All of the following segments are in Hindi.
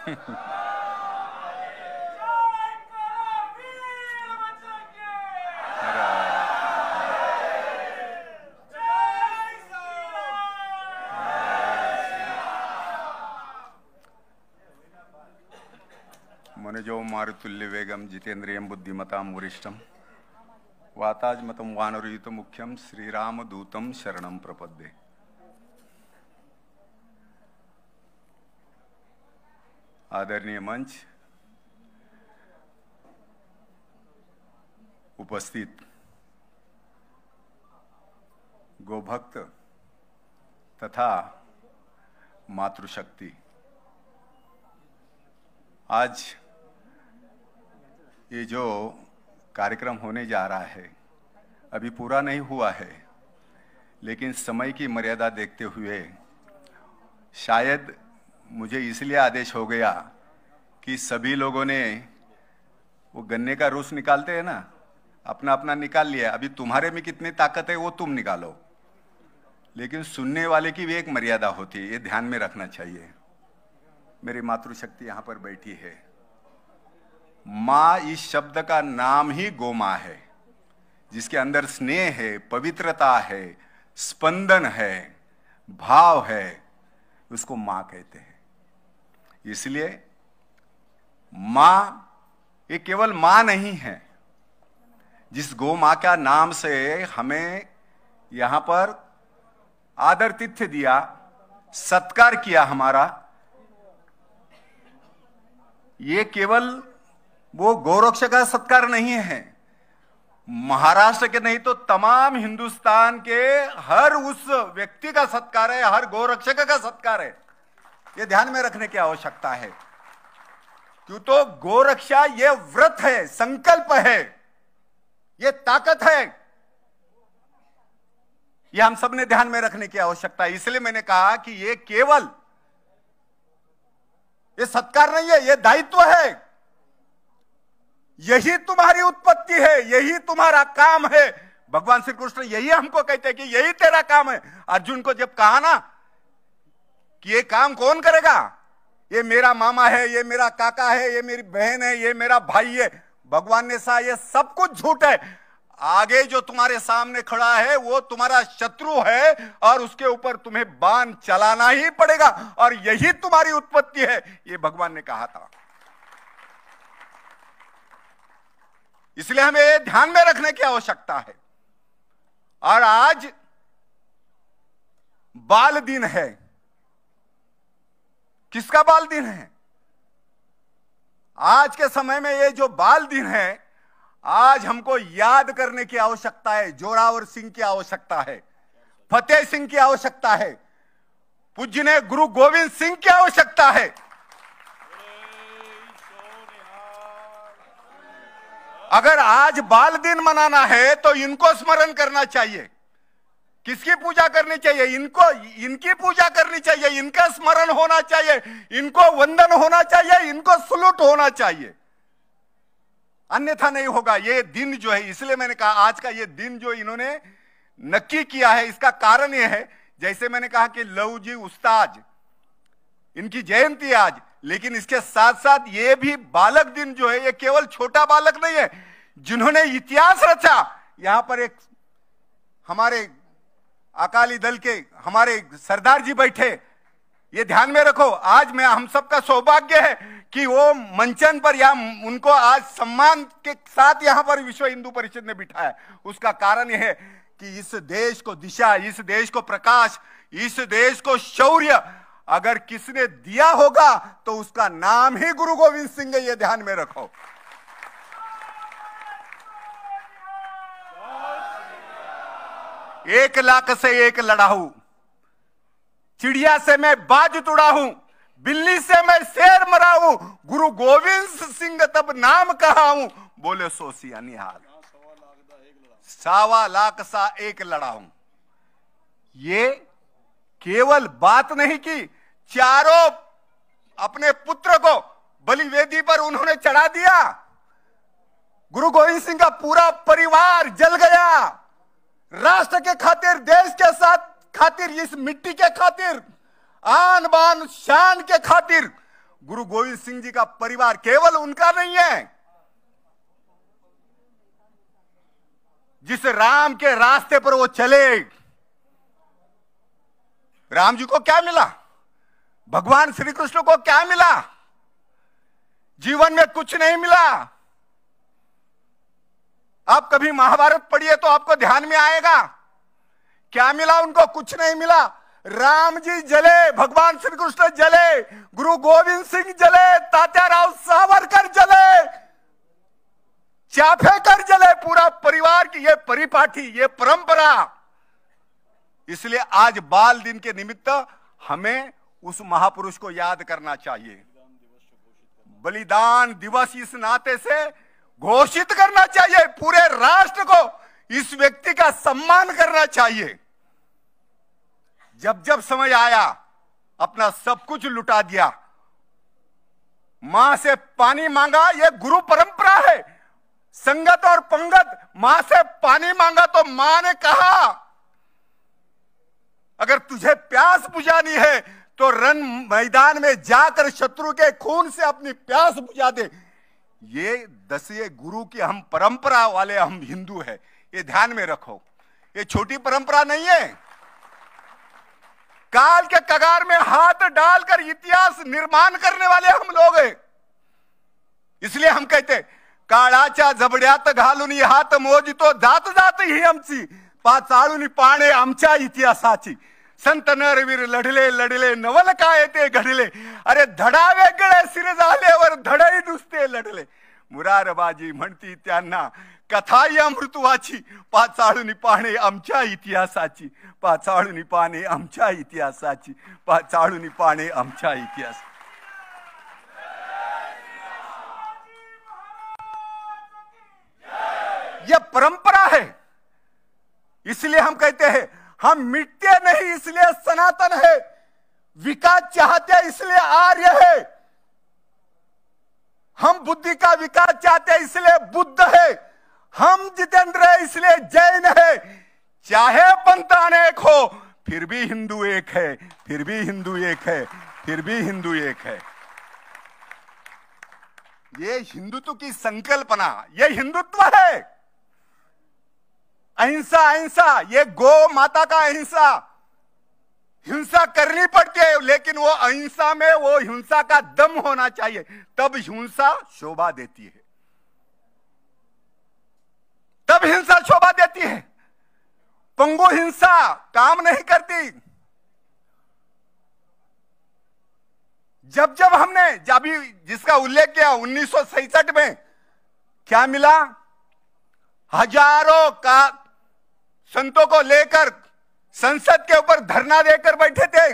मनोजो मारुतुल्य वेगम जितेन्द्रियं बुद्धिमतां वरिष्ठं वाताजमतं वानरयुत मुख्यम श्रीराम दूतम शरणं प्रपद्ये। आदरणीय मंच, उपस्थित गोभक्त तथा मातृशक्ति, आज ये जो कार्यक्रम होने जा रहा है अभी पूरा नहीं हुआ है, लेकिन समय की मर्यादा देखते हुए शायद मुझे इसलिए आदेश हो गया कि सभी लोगों ने वो गन्ने का रस निकालते हैं ना, अपना अपना निकाल लिया। अभी तुम्हारे में कितनी ताकत है वो तुम निकालो, लेकिन सुनने वाले की भी एक मर्यादा होती है, ये ध्यान में रखना चाहिए। मेरी मातृशक्ति यहाँ पर बैठी है। माँ इस शब्द का नाम ही गो माँ है, जिसके अंदर स्नेह है, पवित्रता है, स्पंदन है, भाव है, उसको माँ कहते हैं। इसलिए माँ ये केवल माँ नहीं है। जिस गो माँ का नाम से हमें यहां पर आदर तिथ्य दिया, सत्कार किया हमारा, ये केवल वो गौरक्ष का सत्कार नहीं है, महाराष्ट्र के नहीं तो तमाम हिंदुस्तान के हर उस व्यक्ति का सत्कार है, हर गौरक्षक का सत्कार है। ये ध्यान में रखने की आवश्यकता है। क्यों तो गौरक्षा ये व्रत है, संकल्प है, ये ताकत है। ये हम सब ने ध्यान में रखने की आवश्यकता है। इसलिए मैंने कहा कि ये केवल ये सत्कार नहीं है, ये दायित्व है। यही तुम्हारी उत्पत्ति है, यही तुम्हारा काम है। भगवान श्री कृष्ण यही हमको कहते हैं कि यही तेरा काम है। अर्जुन को जब कहा ना कि ये काम कौन करेगा, ये मेरा मामा है, ये मेरा काका है, ये मेरी बहन है, ये मेरा भाई है, भगवान ने कहा ये सब कुछ झूठ है। आगे जो तुम्हारे सामने खड़ा है वो तुम्हारा शत्रु है और उसके ऊपर तुम्हें बाण चलाना ही पड़ेगा, और यही तुम्हारी उत्पत्ति है, ये भगवान ने कहा था। इसलिए हमें ध्यान में रखने की आवश्यकता है। और आज बाल दिन है। किसका बाल दिन है? आज के समय में ये जो बाल दिन है, आज हमको याद करने की आवश्यकता है। जोरावर सिंह की आवश्यकता है, फतेह सिंह की आवश्यकता है, पूज्य गुरु गोविंद सिंह की आवश्यकता है। अगर आज बाल दिन मनाना है तो इनको स्मरण करना चाहिए। किसकी पूजा करनी चाहिए? इनको, इनकी पूजा करनी चाहिए, इनका स्मरण होना चाहिए, इनको वंदन होना चाहिए, इनको सलूट होना चाहिए, अन्यथा नहीं होगा। ये दिन जो है, इसलिए मैंने कहा आज का ये दिन जो इन्होंने नक्की किया है, इसका कारण ये है, जैसे मैंने कहा कि लव जी उस्ताद, इनकी जयंती आज, लेकिन इसके साथ साथ ये भी बालक दिन जो है, ये केवल छोटा बालक नहीं है, जिन्होंने इतिहास रचा। यहां पर एक हमारे अकाली दल के हमारे सरदार जी बैठे, ये ध्यान में रखो। आज मैं हम सबका सौभाग्य है कि वो मंचन पर या उनको आज सम्मान के साथ यहां पर विश्व हिंदू परिषद ने बिठाया। उसका कारण यह है कि इस देश को दिशा, इस देश को प्रकाश, इस देश को शौर्य अगर किसने दिया होगा तो उसका नाम ही गुरु गोविंद सिंह है। ये ध्यान में रखो। एक लाख से एक लड़ा हूं, चिड़िया से मैं बाज तुड़ा हूं, बिल्ली से मैं शेर मरा हूं, गुरु गोविंद सिंह तब नाम कहा हूं, बोले सोसिया निहाल, 1.25 लाख सा एक लड़ा हूं। ये केवल बात नहीं की, चारों अपने पुत्र को बलि वेदी पर उन्होंने चढ़ा दिया। गुरु गोविंद सिंह का पूरा परिवार जल गया। राष्ट्र के खातिर, देश के साथ खातिर, इस मिट्टी के खातिर, आन बान शान के खातिर गुरु गोविंद सिंह जी का परिवार केवल उनका नहीं है। जिस राम के रास्ते पर वो चले, राम जी को क्या मिला, भगवान श्री कृष्ण को क्या मिला? जीवन में कुछ नहीं मिला। आप कभी महाभारत पढ़िए तो आपको ध्यान में आएगा क्या मिला उनको। कुछ नहीं मिला। राम जी जले, भगवान श्री कृष्ण जले, गुरु गोविंद सिंह जले, तात्याराव सावरकर जले, चाफेकर जले, पूरा परिवार की ये परिपाटी, ये परंपरा। इसलिए आज बाल दिन के निमित्त हमें उस महापुरुष को याद करना चाहिए। बलिदान दिवस इस नाते से घोषित करना चाहिए। पूरे राष्ट्र को इस व्यक्ति का सम्मान करना चाहिए। जब जब समय आया अपना सब कुछ लुटा दिया, मां से पानी मांगा, यह गुरु परंपरा है। संगत और पंगत, मां से पानी मांगा तो मां ने कहा अगर तुझे प्यास बुझानी है तो रण मैदान में जाकर शत्रु के खून से अपनी प्यास बुझा दे। ये 10वें गुरु की हम परंपरा वाले हम हिंदू हैं, ये ध्यान में रखो। ये छोटी परंपरा नहीं है। काल के कगार में हाथ डालकर इतिहास निर्माण करने वाले हम लोग हैं। इसलिए हम कहते काळाच्या जबड्यात घालून हात मोजितो जात जात ही आमची पाचाळून पाने आमच्या इतिहासाची। संत नरवीर लढले लढले नवल काय ते घडले, अरे धडा वेगळे सिर झाल्यावर धडई नुसते लढले। मुरारबाजी म्हणती त्यांना कथाई अमृतवाची, पाचाळून पाने आमच्या इतिहासाची, पाचाळून पाने आमच्या इतिहासाची, पाचाळून पाने आमच्या इतिहास। यह परंपरा है। इसलिए हम कहते हैं हम मिटते नहीं इसलिए सनातन है, विकास चाहते इसलिए आर्य है, हम बुद्धि का विकास चाहते इसलिए बुद्ध है, हम जितेंद्र है इसलिए जैन है। चाहे पंथ अनेक हो फिर भी हिंदू एक है, फिर भी हिंदू एक है, फिर भी हिंदू एक है। ये हिंदुत्व की संकल्पना, ये हिंदुत्व है। अहिंसा, अहिंसा, ये गौ माता का अहिंसा। हिंसा करनी पड़ती है लेकिन वो अहिंसा में वो हिंसा का दम होना चाहिए, तब हिंसा शोभा देती है, तब हिंसा शोभा देती है। पंगु हिंसा काम नहीं करती। जब जब हमने अभी जिसका उल्लेख किया 1967 में क्या मिला, हजारों का संतों को लेकर संसद के ऊपर धरना देकर बैठे थे।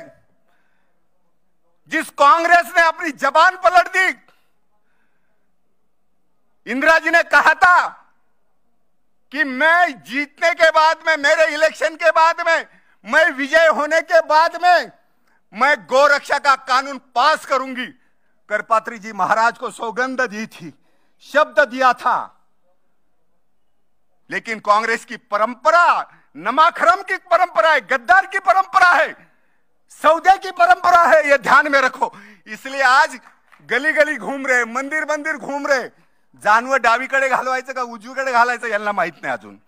जिस कांग्रेस ने अपनी जबान पलट दी, इंदिरा जी ने कहा था कि मैं जीतने के बाद में, मेरे इलेक्शन के बाद में, मैं विजय होने के बाद में मैं गौरक्षा का कानून पास करूंगी। करपात्री जी महाराज को सौगंध दी थी, शब्द दिया था। लेकिन कांग्रेस की परंपरा नमाखरम की परंपरा है, गद्दार की परंपरा है, सौदे की परंपरा है, यह ध्यान में रखो। इसलिए आज गली गली घूम रहे, मंदिर मंदिर घूम रहे। जानवर डावीकडे घालवायचं का उजवीकडे घालायचं यांना माहित नाही अजून।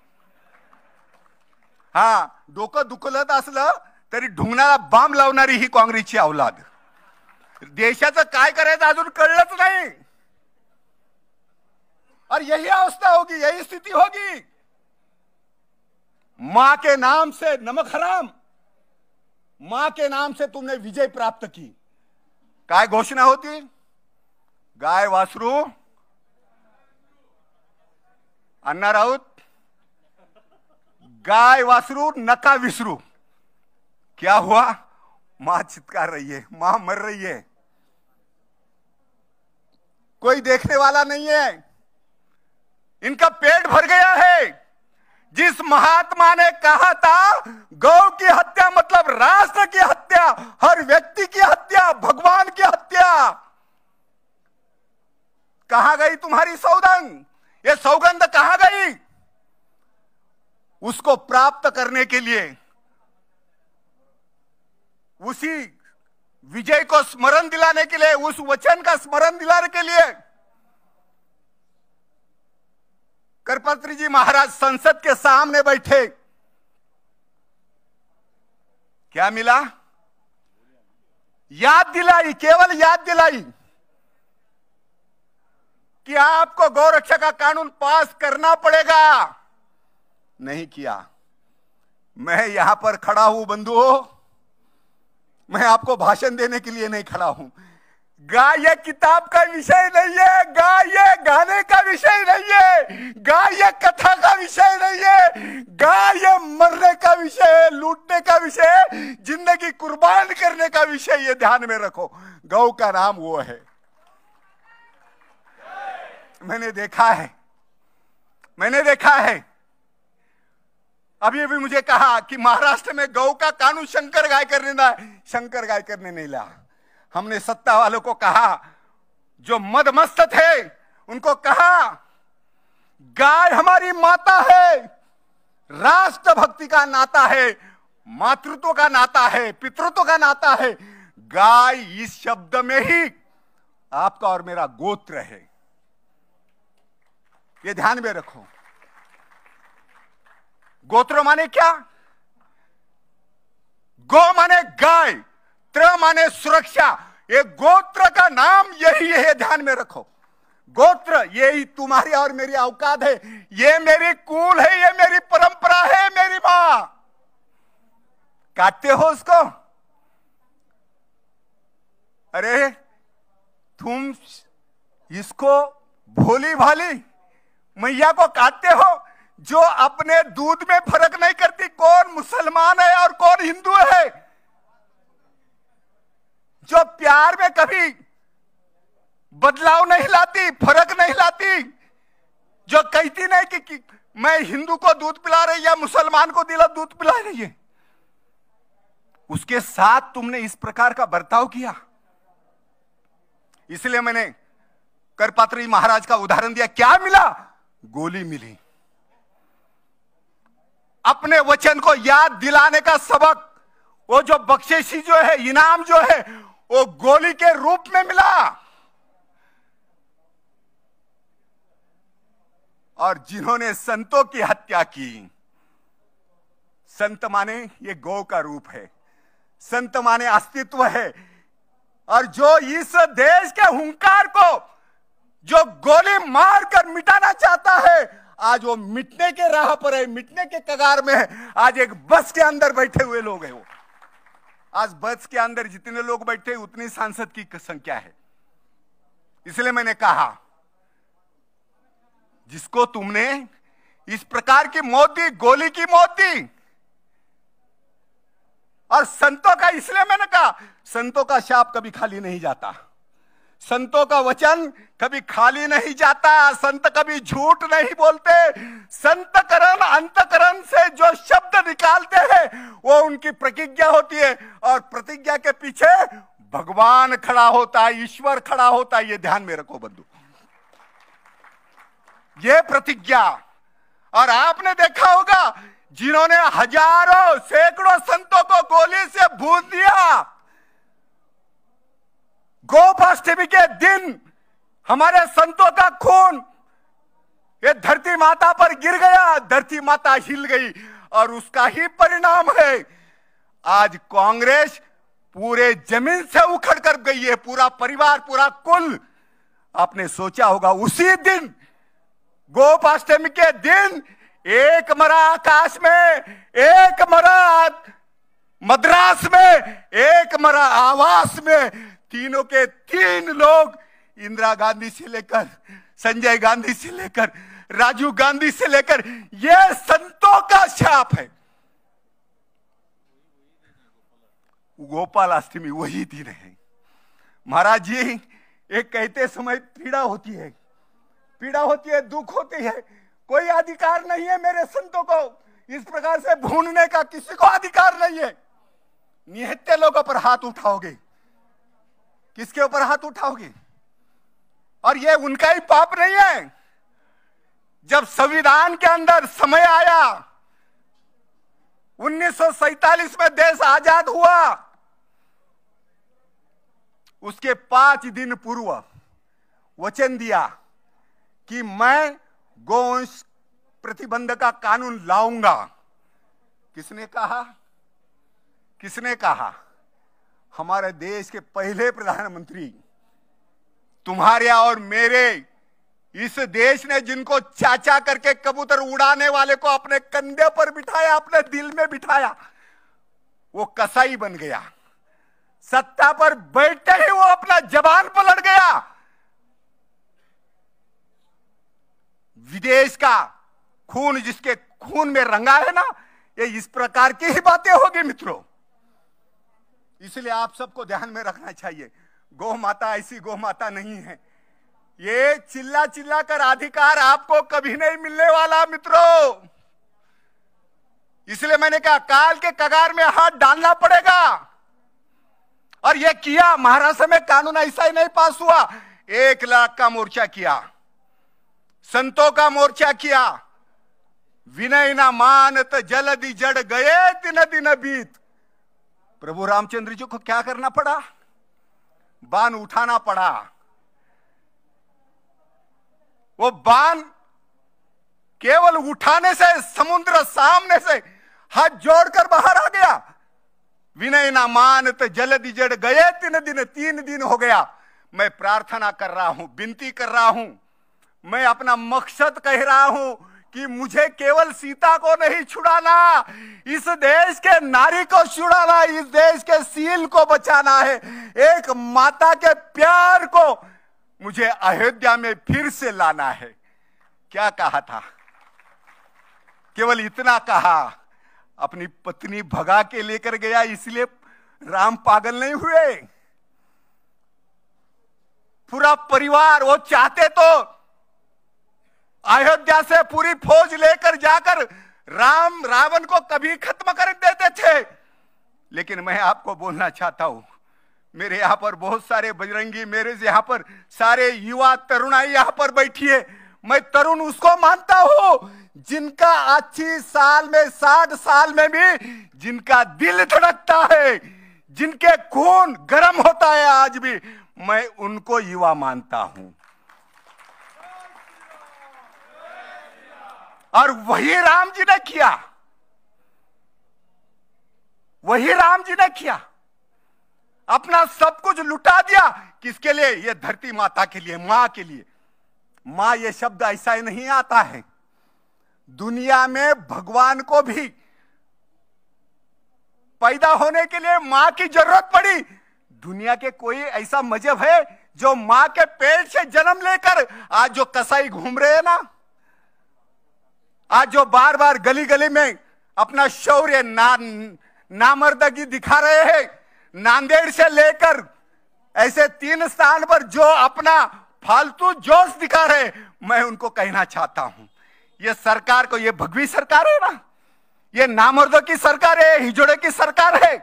हा, डोकं दुखलत असलं तरी ढुंगणाला बांब लावणारी ही काँग्रेसची औलाद। देशाचं काय करायचं अजून कळलंच नाही। और यही अवस्था होगी, यही स्थिति होगी। मां के नाम से नमक हराम, मां के नाम से तुमने विजय प्राप्त की। काय घोषणा होती, गाय वासरू, अन्ना राऊत, गाय वासरू नका विसरू। क्या हुआ, मां चित्कार रही है, मां मर रही है, कोई देखने वाला नहीं है, इनका पेट भर गया है। जिस महात्मा ने कहा था गौ की हत्या मतलब राष्ट्र की हत्या, हर व्यक्ति की हत्या, भगवान की हत्या, कहां गई तुम्हारी सौगंध, ये सौगंध कहां गई? उसको प्राप्त करने के लिए उसी विजय को स्मरण दिलाने के लिए, उस वचन का स्मरण दिलाने के लिए करपत्री जी महाराज संसद के सामने बैठे। क्या मिला? याद दिलाई, केवल याद दिलाई कि आपको गौरक्षा का कानून पास करना पड़ेगा। नहीं किया। मैं यहां पर खड़ा हूं बंधुओं, मैं आपको भाषण देने के लिए नहीं खड़ा हूं। गा ये किताब का विषय नहीं है, गा ये गाने का विषय नहीं है, गा ये कथा का विषय नहीं है, गा ये मरने का विषय है, लूटने का विषय है, जिंदगी कुर्बान करने का विषय। ये ध्यान में रखो, गौ का नाम वो है। मैंने देखा है अभी भी मुझे कहा कि महाराष्ट्र में गौ का कानून शंकर गाय करने नहीं ला। हमने सत्ता वालों को कहा, जो मदमस्त थे उनको कहा, गाय हमारी माता है, राष्ट्रभक्ति का नाता है, मातृत्व का नाता है, पितृत्व का नाता है। गाय इस शब्द में ही आपका और मेरा गोत्र है। ये ध्यान में रखो। गोत्र माने क्या? गो माने गाय, त्र माने सुरक्षा। ये गोत्र का नाम यही है, ध्यान में रखो। गोत्र यही तुम्हारी और मेरी औकात है, ये मेरी कुल है, ये मेरी परंपरा है, मेरी मां। काटते हो उसको? अरे तुम इसको भोली भाली मैया को काटते हो, जो अपने दूध में फर्क नहीं करती कौन मुसलमान है और कौन हिंदू है, जो प्यार में कभी बदलाव नहीं लाती, फर्क नहीं लाती, जो कहती नहीं कि मैं हिंदू को दूध पिला रही या मुसलमान को दिला दूध पिला रही है, उसके साथ तुमने इस प्रकार का बर्ताव किया। इसलिए मैंने करपात्री महाराज का उदाहरण दिया। क्या मिला? गोली मिली। अपने वचन को याद दिलाने का सबक, वो जो बख्शिशी जो है, इनाम जो है, वो गोली के रूप में मिला। और जिन्होंने संतों की हत्या की, संत माने ये गौ का रूप है, संत माने अस्तित्व है। और जो इस देश के हुंकार को जो गोली मारकर मिटाना चाहता है, आज वो मिटने के राह पर है, मिटने के कगार में है। आज एक बस के अंदर बैठे हुए लोग हैं वो। आज बस के अंदर जितने लोग बैठे उतनी सांसद की संख्या है। इसलिए मैंने कहा, जिसको तुमने इस प्रकार की मौत दी, गोली की मौत दी, और संतों का, इसलिए मैंने कहा संतों का शाप कभी खाली नहीं जाता, संतों का वचन कभी खाली नहीं जाता, संत कभी झूठ नहीं बोलते। संतकरण अंतकरण से जो शब्द निकालते हैं वो उनकी प्रतिज्ञा होती है, और प्रतिज्ञा के पीछे भगवान खड़ा होता है, ईश्वर खड़ा होता है। ये ध्यान में रखो बंधु, ये प्रतिज्ञा। और आपने देखा होगा, जिन्होंने हजारों सैकड़ों संतों को गोली से भून दिया, गोपाष्टमी के दिन हमारे संतों का खून ये धरती माता पर गिर गया, धरती माता हिल गई, और उसका ही परिणाम है आज कांग्रेस पूरे जमीन से उखड़ कर गई है, पूरा परिवार, पूरा कुल। आपने सोचा होगा, उसी दिन गोपाष्टमी के दिन एक मरा आकाश में, एक मरा मद्रास में, एक मरा आवास में। तीनों के तीन लोग, इंदिरा गांधी से लेकर, संजय गांधी से लेकर, राजीव गांधी से लेकर, यह संतों का शाप है। गोपालाष्टमी वही दिन है। महाराज जी एक कहते समय पीड़ा होती है, दुख होती है। कोई अधिकार नहीं है मेरे संतों को इस प्रकार से भूनने का, किसी को अधिकार नहीं है। निहत्ते लोगों पर हाथ उठाओगे, किसके ऊपर हाथ उठाओगे? और ये उनका ही पाप नहीं है। जब संविधान के अंदर समय आया, 1947 में देश आजाद हुआ, उसके 5 दिन पूर्व वचन दिया कि मैं गोवंश प्रतिबंध का कानून लाऊंगा। किसने कहा? किसने कहा? हमारे देश के पहले प्रधानमंत्री, तुम्हारे और मेरे इस देश ने, जिनको चाचा करके कबूतर उड़ाने वाले को अपने कंधे पर बिठाया, अपने दिल में बिठाया, वो कसाई बन गया। सत्ता पर बैठते ही वो अपना जबान पलट गया। विदेश का खून जिसके खून में रंगा है ना, ये इस प्रकार की ही बातें होगी मित्रों। इसलिए आप सबको ध्यान में रखना चाहिए, गौ माता ऐसी गौ माता नहीं है। ये चिल्ला चिल्ला कर अधिकार आपको कभी नहीं मिलने वाला मित्रों। इसलिए मैंने कहा काल के कगार में हाथ डालना पड़ेगा। और ये किया। महाराष्ट्र में कानून ऐसा ही नहीं पास हुआ, 1 लाख का मोर्चा किया, संतों का मोर्चा किया। विनय न मानत जलदि जड़ गए दिन दिन बीत। प्रभु रामचंद्र जी को क्या करना पड़ा? बाण उठाना पड़ा। वो बाण केवल उठाने से समुद्र सामने से हाथ जोड़कर बाहर आ गया। विनय ना मानत जलदि जड़ गए दिन दिन, 3 दिन हो गया। मैं प्रार्थना कर रहा हूं, विनती कर रहा हूं, मैं अपना मकसद कह रहा हूं कि मुझे केवल सीता को नहीं छुड़ाना, इस देश के नारी को छुड़ाना, इस देश के सील को बचाना है। एक माता के प्यार को मुझे अयोध्या में फिर से लाना है। क्या कहा था? केवल इतना कहा। अपनी पत्नी भगा के लेकर गया, इसलिए राम पागल नहीं हुए। पूरा परिवार, वो चाहते तो अयोध्या से पूरी फौज लेकर जाकर रावण को कभी खत्म कर देते थे। लेकिन मैं आपको बोलना चाहता हूं, मेरे यहां पर बहुत सारे बजरंगी, मेरे यहां पर सारे युवा तरुणाई यहां पर बैठी है। मैं तरुण उसको मानता हूं जिनका 80 साल में, 60 साल में भी जिनका दिल धड़कता है, जिनके खून गर्म होता है आज भी, मैं उनको युवा मानता हूं। और वही राम जी ने किया, वही राम जी ने किया। अपना सब कुछ लुटा दिया। किसके लिए? ये धरती माता के लिए, मां के लिए। मां ये शब्द ऐसा ही नहीं आता है। दुनिया में भगवान को भी पैदा होने के लिए मां की जरूरत पड़ी। दुनिया के कोई ऐसा मजहब है जो मां के पेट से जन्म लेकर आज जो कसाई घूम रहे हैं ना, आज जो बार बार गली गली में अपना शौर्य नामर्दगी दिखा रहे हैं, नांदेड़ से लेकर ऐसे 3 स्थान पर जो अपना फालतू जोश दिखा रहे, मैं उनको कहना चाहता हूं, ये सरकार को, ये भगवी सरकार है ना, ये नामर्दों की सरकार है, हिजड़े की सरकार है,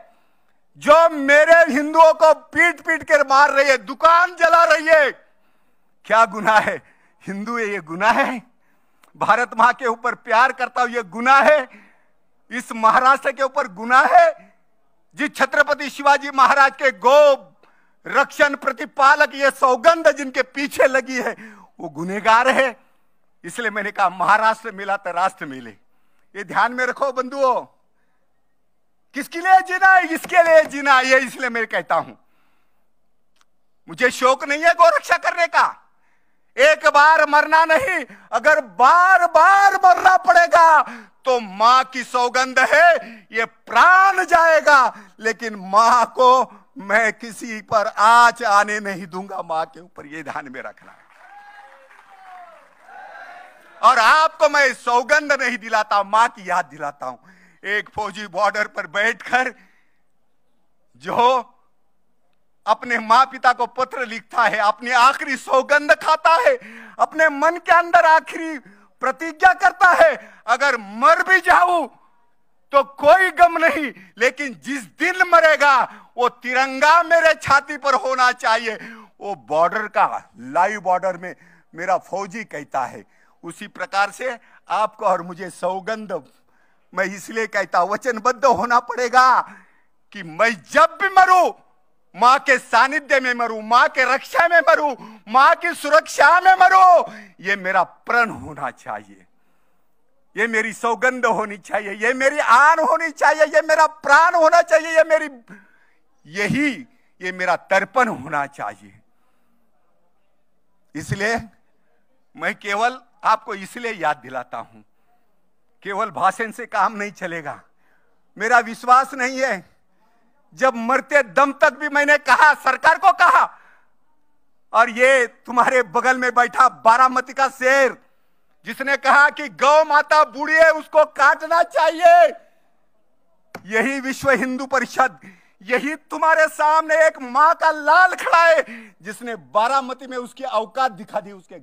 जो मेरे हिंदुओं को पीट पीट कर मार रही है, दुकान जला रही है। क्या गुनाह है? हिंदू है, ये गुनाह है? भारत मां के ऊपर प्यार करता हूं, ये गुनाह है? इस महाराष्ट्र के ऊपर गुनाह है? जिस छत्रपति शिवाजी महाराज के गो रक्षण प्रतिपालक ये सौगंध जिनके पीछे लगी है, वो गुनहगार है। इसलिए मैंने कहा महाराष्ट्र मिला तो राष्ट्र मिले। ये ध्यान में रखो बंधुओं। किसके लिए जीना है? इसके लिए जीना है। ये इसलिए मैं कहता हूं, मुझे शौक नहीं है गौरक्षा करने का। एक बार मरना नहीं, अगर बार बार मरना पड़ेगा तो मां की सौगंध है, ये प्राण जाएगा, लेकिन मां को मैं किसी पर आंच आने नहीं दूंगा। मां के ऊपर ये ध्यान में रखना है। और आपको मैं सौगंध नहीं दिलाता, मां की याद दिलाता हूं। एक फौजी बॉर्डर पर बैठकर जो अपने मां पिता को पत्र लिखता है, अपनी आखिरी सौगंध खाता है, अपने मन के अंदर आखिरी प्रतिज्ञा करता है, अगर मर भी जाऊं तो कोई गम नहीं, लेकिन जिस दिन मरेगा वो तिरंगा मेरे छाती पर होना चाहिए। वो बॉर्डर का, लाइव बॉर्डर में मेरा फौजी कहता है। उसी प्रकार से आपको और मुझे सौगंध, मैं इसलिए कहता हूं वचनबद्ध होना पड़ेगा कि मैं जब भी मरूं मां के सानिध्य में मरूं, मां के रक्षा में मरूं, मां की सुरक्षा में मरूं, ये मेरा प्रण होना चाहिए, ये मेरी सौगंध होनी चाहिए, ये मेरी आन होनी चाहिए, ये मेरा प्राण होना चाहिए, ये मेरा तर्पण होना चाहिए। इसलिए मैं केवल आपको इसलिए याद दिलाता हूं, केवल भाषण से काम नहीं चलेगा। मेरा विश्वास नहीं है, जब मरते दम तक भी मैंने कहा, सरकार को कहा, और ये तुम्हारे बगल में बैठा बारामती का शेर जिसने कहा कि गौ माता बूढ़ी है, उसको काटना चाहिए, यही विश्व हिंदू परिषद, यही तुम्हारे सामने एक मां का लाल खड़ा है जिसने बारामती में उसकी औकात दिखा दी, उसके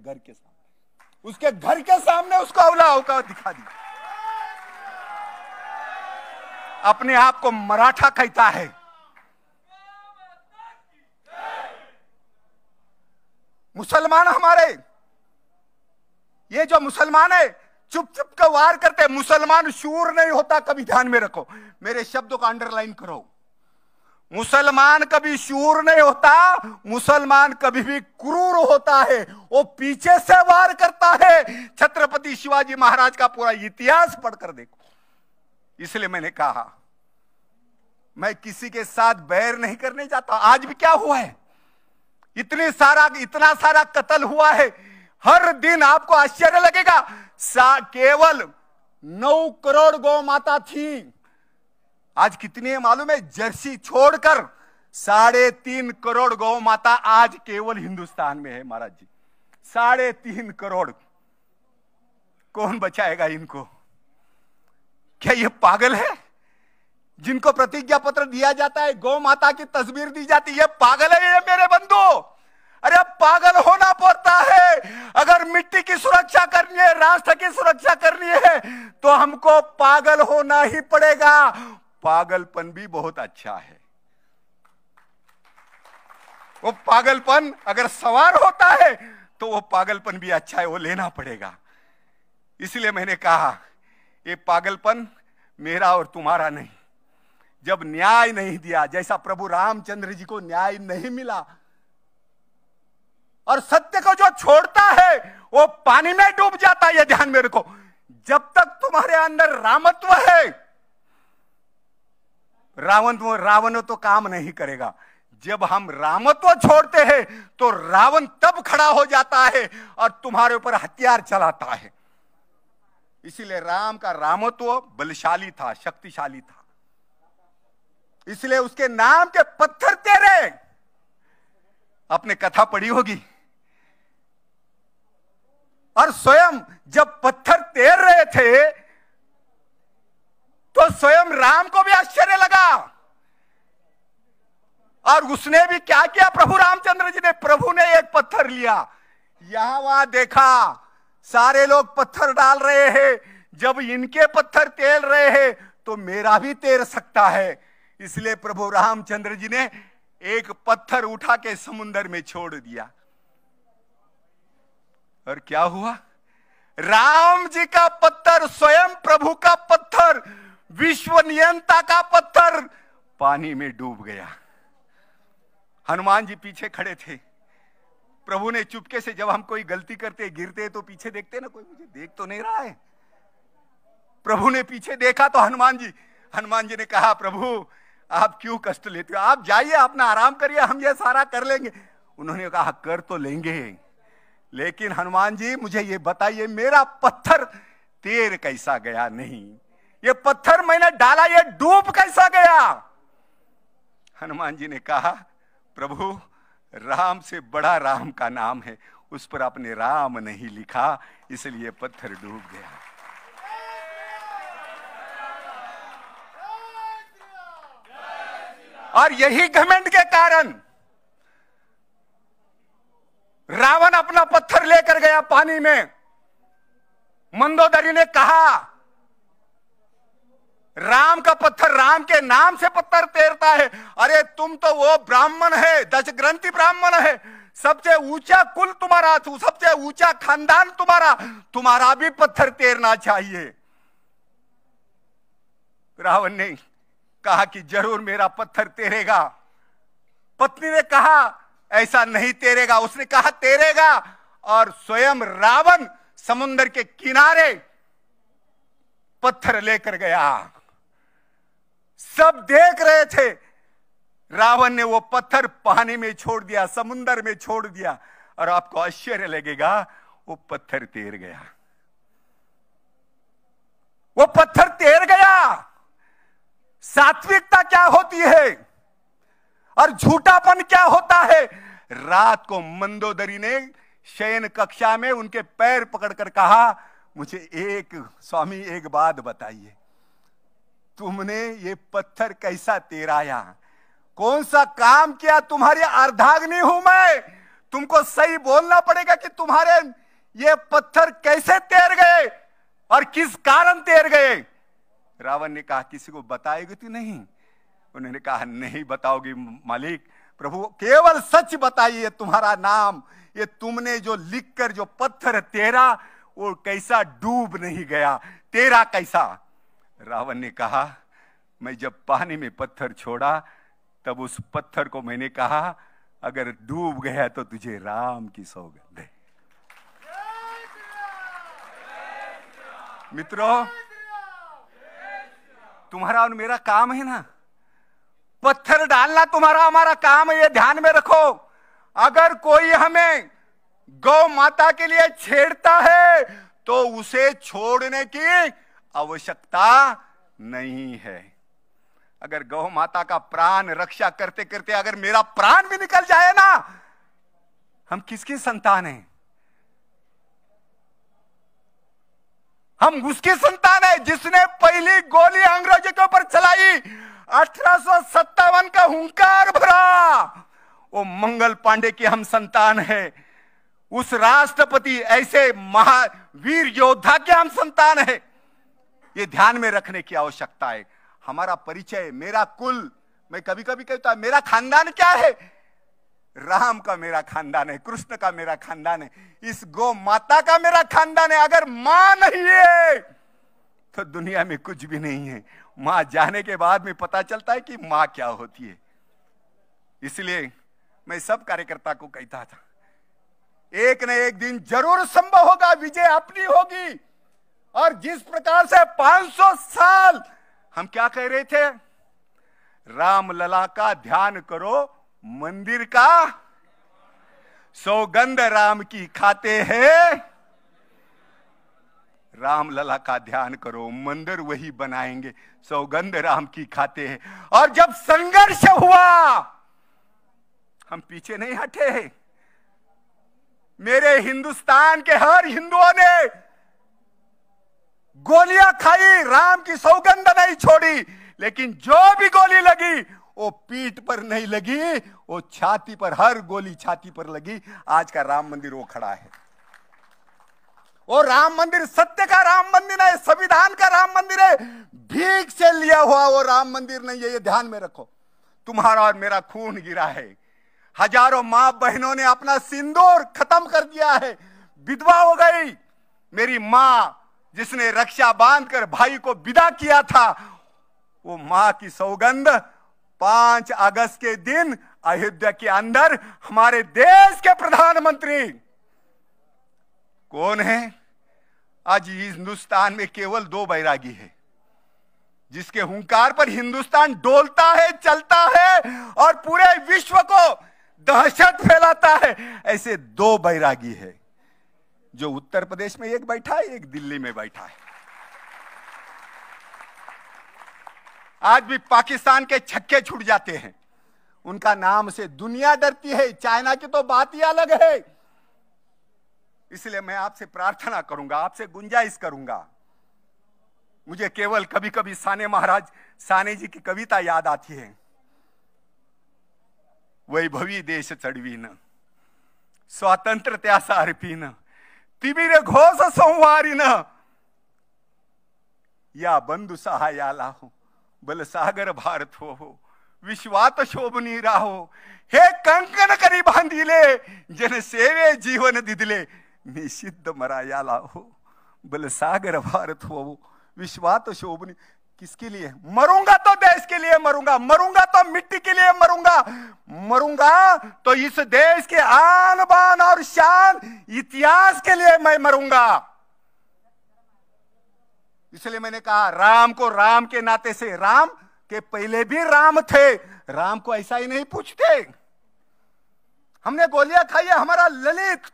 घर के सामने उसको औकात दिखा दी। अपने आप को मराठा कहता है। मुसलमान हमारे, ये जो मुसलमान है चुप चुप का वार करते, मुसलमान शूर नहीं होता, कभी ध्यान में रखो, मेरे शब्दों को अंडरलाइन करो। मुसलमान कभी शूर नहीं होता, मुसलमान कभी भी क्रूर होता है, वो पीछे से वार करता है। छत्रपति शिवाजी महाराज का पूरा इतिहास पढ़कर देखो। इसलिए मैंने कहा मैं किसी के साथ बैर नहीं करने जाता। आज भी क्या हुआ है, इतना सारा कत्ल हुआ है, हर दिन आपको आश्चर्य लगेगा। केवल 9 करोड़ गौ माता थी, आज कितनी है मालूम है? जर्सी छोड़कर 3.5 करोड़ गौ माता आज केवल हिंदुस्तान में है महाराज जी। 3.5 करोड़, कौन बचाएगा इनको? क्या ये पागल है जिनको प्रतिज्ञा पत्र दिया जाता है, गौ माता की तस्वीर दी जाती है? पागल है ये मेरे बंधु? अरे पागल होना पड़ता है। अगर मिट्टी की सुरक्षा करनी है, राष्ट्र की सुरक्षा करनी है, तो हमको पागल होना ही पड़ेगा। पागलपन भी बहुत अच्छा है, वो पागलपन अगर सवार होता है तो वो पागलपन भी अच्छा है, वो लेना पड़ेगा। इसलिए मैंने कहा ये पागलपन मेरा और तुम्हारा नहीं। जब न्याय नहीं दिया, जैसा प्रभु रामचंद्र जी को न्याय नहीं मिला, और सत्य को जो छोड़ता है वो पानी में डूब जाता है, ये ध्यान में रखो। जब तक तुम्हारे अंदर रामत्व है, रावण तो काम नहीं करेगा। जब हम रामत्व छोड़ते हैं तो रावण तब खड़ा हो जाता है और तुम्हारे ऊपर हथियार चलाता है। इसीलिए राम का रामत्व बलशाली था, शक्तिशाली था, इसलिए उसके नाम के पत्थर तेरे। आपने कथा पढ़ी होगी। और स्वयं जब पत्थर तैर रहे थे तो स्वयं राम को भी आश्चर्य लगा, और उसने भी क्या किया? प्रभु रामचंद्र जी ने, प्रभु ने एक पत्थर लिया, यहां वहां देखा, सारे लोग पत्थर डाल रहे हैं, जब इनके पत्थर तैर रहे हैं तो मेरा भी तैर सकता है। इसलिए प्रभु रामचंद्र जी ने एक पत्थर उठा के समुद्र में छोड़ दिया, और क्या हुआ? राम जी का पत्थर, स्वयं प्रभु का पत्थर, विश्व नियंता का पत्थर पानी में डूब गया। हनुमान जी पीछे खड़े थे। प्रभु ने चुपके से, जब हम कोई गलती करते गिरते तो पीछे देखते ना, कोई मुझे देख तो नहीं रहा है। प्रभु ने पीछे देखा तो हनुमान जी ने कहा, प्रभु आप क्यों कष्ट लेते हो, आप जाइए, अपना आराम करिए, हम ये सारा कर लेंगे। उन्होंने कहा कर तो लेंगे, लेकिन हनुमान जी मुझे ये बताइए, मेरा पत्थर तैर कैसा गया? नहीं, ये पत्थर मैंने डाला, ये डूब कैसा गया? हनुमान जी ने कहा, प्रभु राम से बड़ा राम का नाम है, उस पर आपने राम नहीं लिखा, इसलिए पत्थर डूब गया। और यही घमंड के कारण रावण अपना पत्थर लेकर गया पानी में। मंदोदरी ने कहा, राम का पत्थर, राम के नाम से पत्थर तैरता है। अरे तुम तो वो ब्राह्मण है, दशग्रंथी ब्राह्मण है, सबसे ऊंचा कुल तुम्हारा, सबसे ऊंचा खानदान तुम्हारा भी पत्थर तैरना चाहिए। रावण ने कहा कि जरूर मेरा पत्थर तैरेगा। पत्नी ने कहा ऐसा नहीं तैरेगा, उसने कहा तैरेगा, और स्वयं रावण समुद्र के किनारे पत्थर लेकर गया। सब देख रहे थे, रावण ने वो पत्थर पानी में छोड़ दिया, समुद्र में छोड़ दिया, और आपको आश्चर्य लगेगा वो पत्थर तैर गया। वो पत्थर तैर गया। सात्विकता क्या होती है और झूठापन क्या होता है? रात को मंदोदरी ने शयन कक्षा में उनके पैर पकड़कर कहा, मुझे स्वामी एक बात बताइए, तुमने ये पत्थर कैसा तैराया? कौन सा काम किया? तुम्हारी अर्धांगिनी हूं मैं, तुमको सही बोलना पड़ेगा कि तुम्हारे ये पत्थर कैसे तैर गए और किस कारण तैर गए। रावण ने कहा, किसी को बताएगी तो नहीं? उन्होंने कहा, नहीं बताओगी मालिक, प्रभु केवल सच बताइए, तुम्हारा नाम, ये तुमने जो लिखकर जो पत्थर तैरा वो कैसा डूब नहीं गया, तेरा कैसा? रावण ने कहा, मैं जब पानी में पत्थर छोड़ा तब उस पत्थर को मैंने कहा, अगर डूब गया तो तुझे राम की सौगंध है। मित्रों, तुम्हारा और मेरा काम है ना, पत्थर डालना तुम्हारा हमारा काम है, ये ध्यान में रखो। अगर कोई हमें गौ माता के लिए छेड़ता है तो उसे छोड़ने की आवश्यकता नहीं है। अगर गौ माता का प्राण रक्षा करते करते अगर मेरा प्राण भी निकल जाए ना, हम किसकी संतान हैं? हम उसकी संतान है जिसने पहली गोली अंग्रेजों के ऊपर चलाई, 1857 का हुंकार भरा, वो मंगल पांडे की हम संतान है। उस राष्ट्रपति ऐसे महावीर योद्धा के हम संतान है। ये ध्यान में रखने की आवश्यकता है। हमारा परिचय, मेरा कुल, मैं कभी कभी कहता हूं मेरा खानदान क्या है? राम का मेरा खानदान है, कृष्ण का मेरा खानदान है, इस गौ माता का मेरा खानदान है। अगर मां नहीं है तो दुनिया में कुछ भी नहीं है। मां जाने के बाद में पता चलता है कि मां क्या होती है। इसलिए मैं सब कार्यकर्ता को कहता था, एक न एक दिन जरूर संभव होगा, विजय अपनी होगी। और जिस प्रकार से 500 साल हम क्या कह रहे थे? राम लला का ध्यान करो, मंदिर का सौगंध राम की खाते हैं। राम लला का ध्यान करो, मंदिर वही बनाएंगे, सौगंध राम की खाते हैं। और जब संघर्ष हुआ, हम पीछे नहीं हटे। मेरे हिंदुस्तान के हर हिंदुओं ने गोलियां खाई, राम की सौगंध नहीं छोड़ी, लेकिन जो भी गोली लगी वो पीठ पर नहीं लगी, वो छाती पर, हर गोली छाती पर लगी। आज का राम मंदिर वो खड़ा है। वो राम मंदिर सत्य का राम मंदिर है, संविधान का राम मंदिर है, भीख से लिया हुआ वो राम मंदिर नहीं है। ये ध्यान में रखो। तुम्हारा और मेरा खून गिरा है, हजारों मां बहनों ने अपना सिंदूर खत्म कर दिया है, विधवा हो गई। मेरी मां जिसने रक्षा बांधकर भाई को विदा किया था, वो मां की सौगंध 5 अगस्त के दिन अयोध्या के अंदर हमारे देश के प्रधानमंत्री कौन है? आज हिंदुस्तान में केवल 2 बैरागी है जिसके हुंकार पर हिंदुस्तान डोलता है, चलता है और पूरे विश्व को दहशत फैलाता है। ऐसे 2 बैरागी है, जो उत्तर प्रदेश में एक बैठा है, एक दिल्ली में बैठा है। आज भी पाकिस्तान के छक्के छूट जाते हैं, उनका नाम से दुनिया डरती है। चाइना की तो बात ही अलग है। इसलिए मैं आपसे प्रार्थना करूंगा, आपसे गुंजाइश करूंगा। मुझे केवल कभी कभी साने जी की कविता याद आती है, वैभवी देश चढवीन, स्वातंत्र्य अर्पीन, तिबीर घोष संवारीन, या बंधु सहायाला हो, बलसागर भारत हो, विश्वात शोभनी राहो, हे कंकण करी बांधिले, जन सेवे जीवन दिदिले, निषिद्ध मरायाला हो, बलसागर भारत हो, विश्वात शोभनी। किसके लिए मरूंगा? तो देश के लिए मरूंगा, मरूंगा तो मिट्टी के लिए मरूंगा, मरूंगा तो इस देश के आन बान और शान इतिहास के लिए मैं मरूंगा। इसलिए मैंने कहा राम को राम के नाते से, राम के पहले भी राम थे, राम को ऐसा ही नहीं पूछते। हमने गोलियां खाई है, हमारा ललित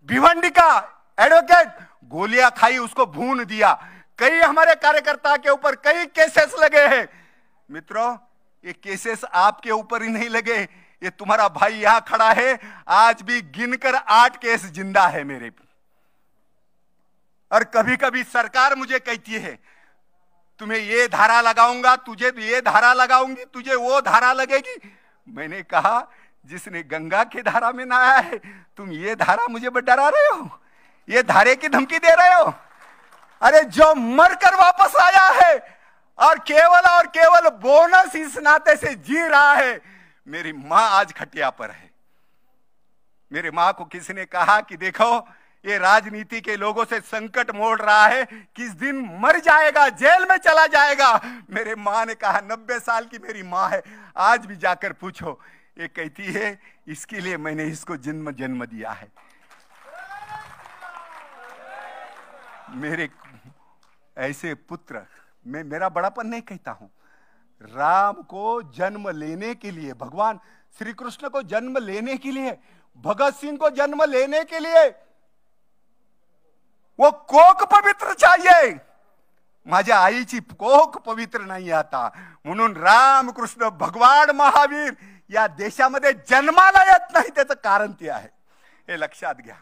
भिवंडी का एडवोकेट गोलियां खाई, उसको भून दिया। कई हमारे कार्यकर्ता के ऊपर कई केसेस लगे हैं। मित्रों, ये केसेस आपके ऊपर ही नहीं लगे, ये तुम्हारा भाई यहां खड़ा है, आज भी गिनकर 8 केस जिंदा है मेरे। और कभी कभी सरकार मुझे कहती है तुम्हें ये धारा लगाऊंगा, तुझे ये धारा लगाऊंगी, तुझे वो धारा लगेगी। मैंने कहा जिसने गंगा की धारा में नहाया है, तुम ये धारा मुझे डरा रहे हो, ये धारे की धमकी दे रहे हो? अरे जो मरकर वापस आया है और केवल बोनस इस नाते से जी रहा है। मेरी मां आज खटिया पर है। मेरी मां को किसी ने कहा कि देखो ये राजनीति के लोगों से संकट मोड़ रहा है, किस दिन मर जाएगा, जेल में चला जाएगा। मेरे मां ने कहा 90 साल की मेरी मां है, आज भी जाकर पूछो, ये कहती है इसके लिए मैंने इसको जन्म दिया है। मेरे ऐसे पुत्र, मैं मेरा बड़ापन नहीं कहता हूं, राम को जन्म लेने के लिए, भगवान श्री कृष्ण को जन्म लेने के लिए, भगत सिंह को जन्म लेने के लिए वो कोक पवित्र चाहिए। माझ्या आईची कोक पवित्र नाही आता, म्हणून रामकृष्ण भगवान महावीर या देशामध्ये जन्माला येत नाही, त्याचं कारण ते आहे, हे लक्षात घ्या।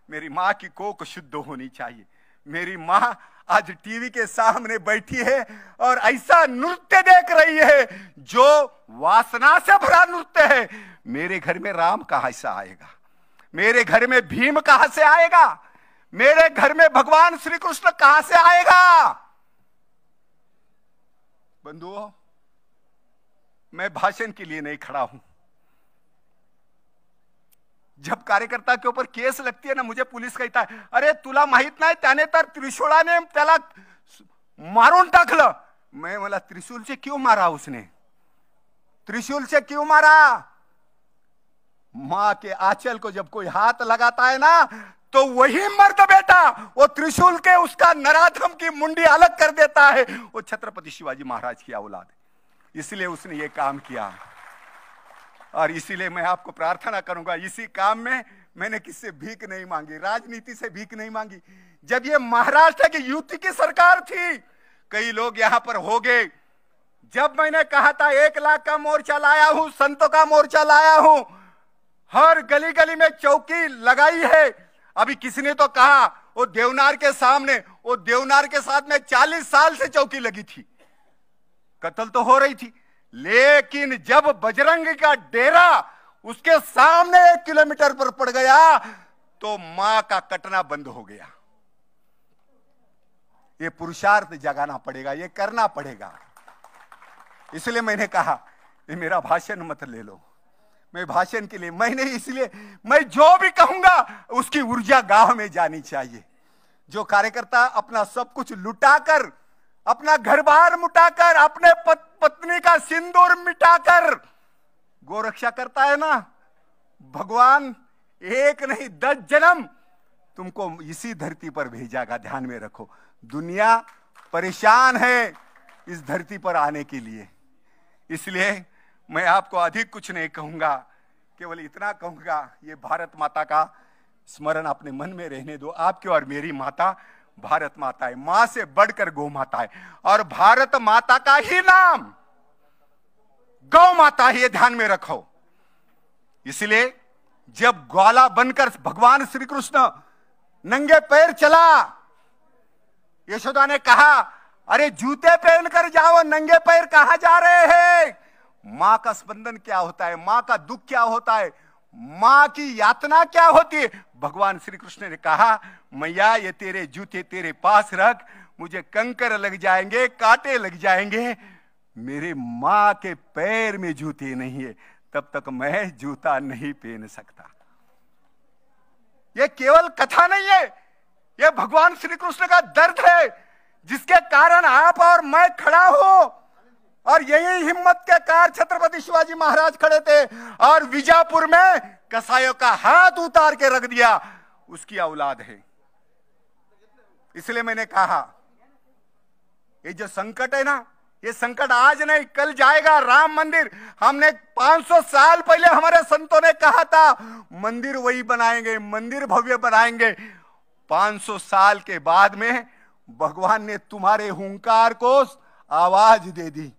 मेरी मां की कोक शुद्ध होनी चाहिए। मेरी मां आज टीवी के सामने बैठी है और ऐसा नृत्य देख रही है जो वासना से भरा नृत्य है। मेरे घर में राम कहां से आएगा? मेरे घर में भीम कहां से आएगा? मेरे घर में भगवान श्री कृष्ण कहां से आएगा? बंधुओं, मैं भाषण के लिए नहीं खड़ा हूं। जब कार्यकर्ता के ऊपर केस लगती है ना, मुझे पुलिस कहता है अरे तुला माहित नाही त्याने तर त्रिशूळाने त्याला मारून टाकलं। मैं बोला त्रिशूल से क्यों मारा उसने? त्रिशूल से क्यों मारा? मां के आंचल को जब कोई हाथ लगाता है ना, तो वही मर्द बेटा वो त्रिशूल के उसका नराधम की मुंडी अलग कर देता है। वो छत्रपति शिवाजी महाराज की औलाद है, इसलिए उसने ये काम किया। और इसीलिए मैं आपको प्रार्थना करूंगा, इसी काम में मैंने किससे भीख नहीं मांगी, राजनीति से भीख नहीं मांगी। जब ये महाराष्ट्र की यूपी की सरकार थी, कई लोग यहां पर हो गए। जब मैंने कहा था 1 लाख का मोर्चा लाया हूं, संतों का मोर्चा लाया हूं, हर गली गली में चौकी लगाई है। अभी किसी ने तो कहा वो देवनार के सामने, वो देवनार के साथ में 40 साल से चौकी लगी थी, कत्ल तो हो रही थी। लेकिन जब बजरंग का डेरा उसके सामने 1 किलोमीटर पर पड़ गया तो मां का कटना बंद हो गया। ये पुरुषार्थ जगाना पड़ेगा, ये करना पड़ेगा। इसलिए मैंने कहा ये मेरा भाषण मत ले लो, मैं भाषण के लिए मैं नहीं, इसलिए मैं जो भी कहूंगा उसकी ऊर्जा गांव में जानी चाहिए। जो कार्यकर्ता अपना सब कुछ लुटाकर, अपना घर बार मुटाकर, अपने पत्नी का सिंदूर मिटाकर गोरक्षा करता है ना, भगवान 1 नहीं 10 जन्म तुमको इसी धरती पर भेजागा। ध्यान में रखो, दुनिया परेशान है इस धरती पर आने के लिए। इसलिए मैं आपको अधिक कुछ नहीं कहूंगा, केवल इतना कहूंगा, ये भारत माता का स्मरण अपने मन में रहने दो। आपकी और मेरी माता भारत माता है, मां से बढ़कर गौ माता है, और भारत माता का ही नाम गौ माता है, ये ध्यान में रखो। इसलिए जब ग्वाला बनकर भगवान श्री कृष्ण नंगे पैर चला, यशोदा ने कहा अरे जूते पहनकर जाओ, नंगे पैर कहां जा रहे हैं? मां का स्पंदन क्या होता है, मां का दुख क्या होता है, मां की यातना क्या होती है? भगवान श्री कृष्ण ने कहा मैया ये तेरे जूते तेरे पास रख, मुझे कंकर लग जाएंगे, कांटे लग जाएंगे, मेरे मां के पैर में जूते नहीं है, तब तक मैं जूता नहीं पहन सकता। ये केवल कथा नहीं है, ये भगवान श्री कृष्ण का दर्द है। जिसके कारण आप और मैं खड़ा हूं। और यही हिम्मत के कार छत्रपति शिवाजी महाराज खड़े थे और विजापुर में कसाईयों का हाथ उतार के रख दिया, उसकी औलाद है। इसलिए मैंने कहा ये जो संकट है ना, ये संकट आज नहीं कल जाएगा। राम मंदिर हमने 500 साल पहले हमारे संतों ने कहा था मंदिर वही बनाएंगे, मंदिर भव्य बनाएंगे। 500 साल के बाद में भगवान ने तुम्हारे हुंकार को आवाज दे दी।